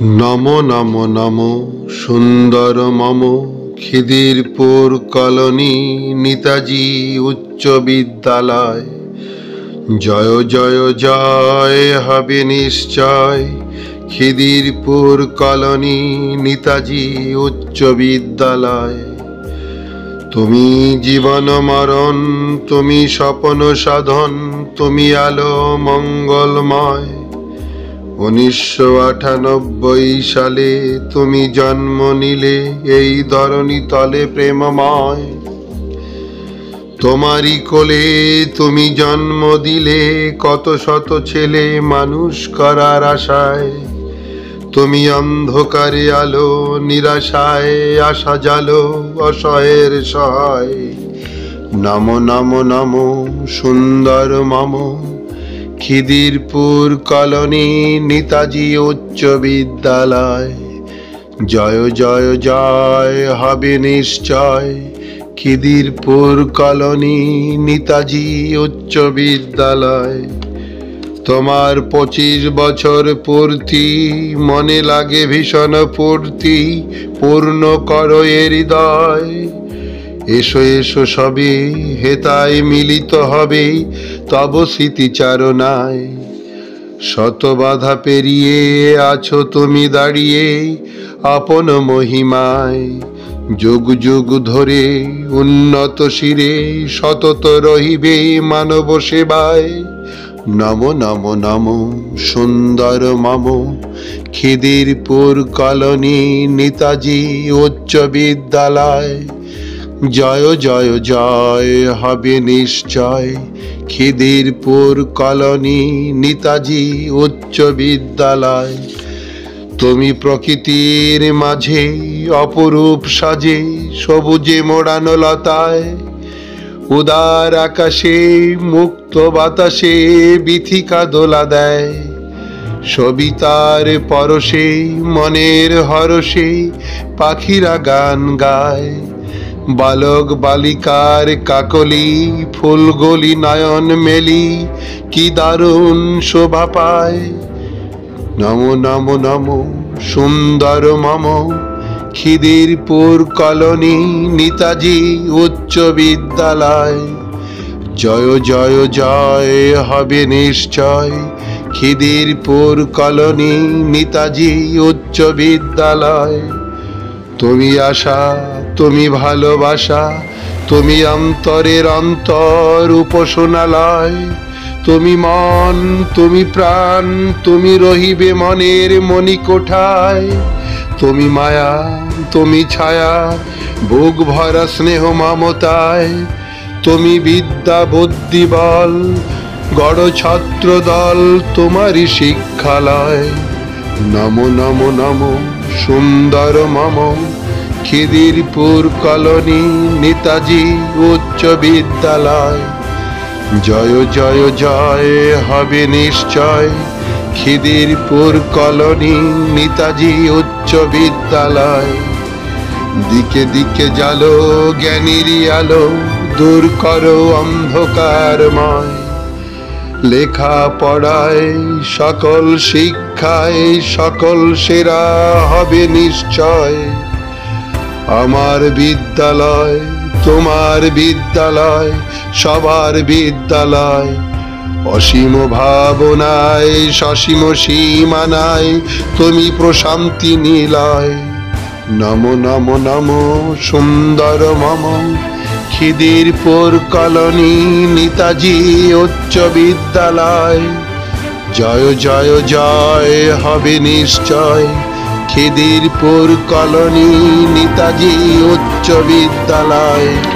নমো নমো নমো সুন্দর মম খিদিরপুর কলোনি নেতাজি উচ্চ বিদ্যালয়। জয় জয় জয় হবে নিশ্চয় খিদিরপুর কলোনি নেতাজি উচ্চ বিদ্যালয়। তুমি জীবন মরণ, তুমি স্বপ্ন সাধন, তুমি আলো মঙ্গলময়। 1998 সালে তুমি জন্ম নিলে এই ধরণী তলে প্রেমময়। তোমারই কোলে তুমি জন্ম দিলে কত শত ছেলে মানুষ করার আশায়। তুমি অন্ধকারে আলো, নিরাশায় আশা জালো, অসহায়ের সহায়। নমো নমো নমো সুন্দর মম খিদিরপুর কলোনি নেতাজি উচ্চ বিদ্যালয়। জয় জয় জয় হবে নিশ্চয় খিদিরপুর কলোনি নেতাজি উচ্চ বিদ্যালয়। তোমার 25 বছর পূর্তি, মনে লাগে ভীষণ ফুর্তি, পূর্ণ করো এ হৃদয়। এসো এসো সবে হেতায় মিলিত হবে তব স্মৃতিচারণায়। শত বাধা পেরিয়ে আছো তুমি দাঁড়িয়ে আপন মহিমায়। যুগ যুগ ধরে উন্নত শিরে সতত রহিবে মানব সেবায়। নমো নমো নমো সুন্দর মম খিদিরপুর কলোনি নেতাজি উচ্চ বিদ্যালয়। জয় জয় জয় হবে নিশ্চয় খিদিরপুর কলোনি নেতাজি উচ্চ বিদ্যালয়। তুমি প্রকৃতির মাঝে অপরূপ সাজে, সবুজে মোড়ানো লতায়। উদার আকাশে মুক্ত বাতাসে বিথিকা দোলা দেয়। সবিতার পরশে মনের হরষে পাখিরা গান গায়। বালক বালিকার কাকলি ফুলগলি নয়ন মেলি কি দারুণ শোভা পায়। নমো নমো নমো সুন্দর মম খিদিরপুর কলোনি নেতাজি উচ্চ বিদ্যালয়। জয় জয় জয় হবে নিশ্চয় খিদিরপুর কলোনি নেতাজি উচ্চ বিদ্যালয়। তুমি আশা, তুমি ভালোবাসা, তুমি অন্তরের অন্তর উপাসনালয়। তুমি মন, তুমি প্রাণ, তুমি রহিবে মনের মণিকোঠায়। তুমি মায়া, তুমি ছায়া, বুক ভরা স্নেহ মমতায়। তুমি বিদ্যা বুদ্ধি বল, গড় ছাত্র দল তোমারই শিক্ষালয়। নমো নমো নমো সুন্দর মম খিদিরপুর কলোনি নেতাজি উচ্চ বিদ্যালয়। জয় জয় জয় হবে নিশ্চয় খিদিরপুর কলোনি নেতাজি উচ্চ বিদ্যালয়। দিকে দিকে জালো জ্ঞানেরই আলো, দূর করো অন্ধকারময়। লেখা পড়ায় সকল শিক্ষায় সকল সেরা হবে নিশ্চয়। আমার বিদ্যালয়, তোমার বিদ্যালয়, সবার বিদ্যালয়। অসীম ভাবনায় সসীম সীমানায় তুমি প্রশান্তি নিলয়। নমো নমো নমো সুন্দর মম খিদিরপুর কলোনি নেতাজি উচ্চ বিদ্যালয়। জয় জয় জয় হবে নিশ্চয় খিদিরপুর কলোনি নেতাজি উচ্চ বিদ্যালয়।